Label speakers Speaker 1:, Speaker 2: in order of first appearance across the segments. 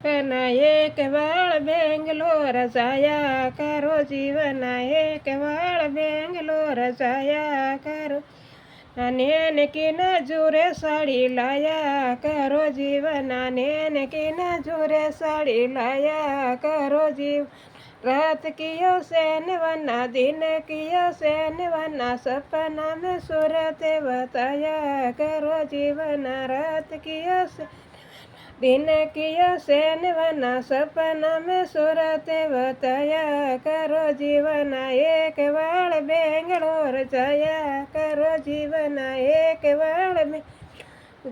Speaker 1: कना एक बाळ बेंगलोर जाया करो जीवना एक बाळ बेंगलोर जाया करो नेन की नजूरे साड़ी लाया करो जीवना नेन की नजूरे साड़ी लाया करो जीव रात कियो सैन वना दिन कियो सैन वना सपना में सूरत बताया करो जीवना रात कियो दिन किया सैन वना सपना में सूरत बताया करो जीवना एक बार बेंगलोर जाया करो जीवना एक बार में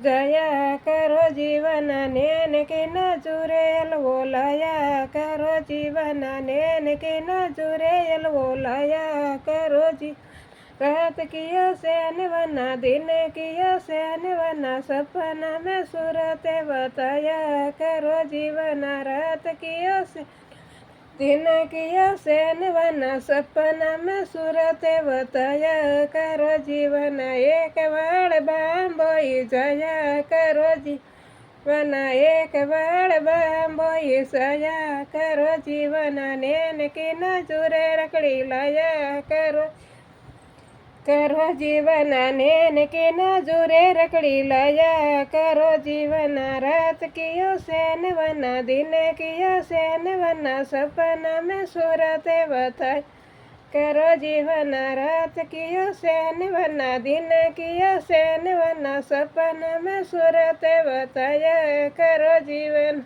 Speaker 1: जाया करो जीवना नैन के नजूरेल बोलाया करो जीवना नैन के नजूरेल बोलाया करो जी रात किया सैन वना दिन किया सैन वना सपना में सूरत बताया करो जीवना रात किया दिन किया सैन वना सपना में सूरत बताया करो जीवना एक बार बाम्बोई जाया करो जीवना एक बार बाम्बोई जाया करो जीवना नैन की नजूरे रखड़ी लाया करो जीवना नैन के नजूरे रखड़ी लाया करो जीवना रात कियो सैन वना दिन कियो सैन वना सपना में सूरत बताया करो जीवना रात कियो सैन वना दिन कियो सैन वना सपना में सूरत बताया करो जीवन।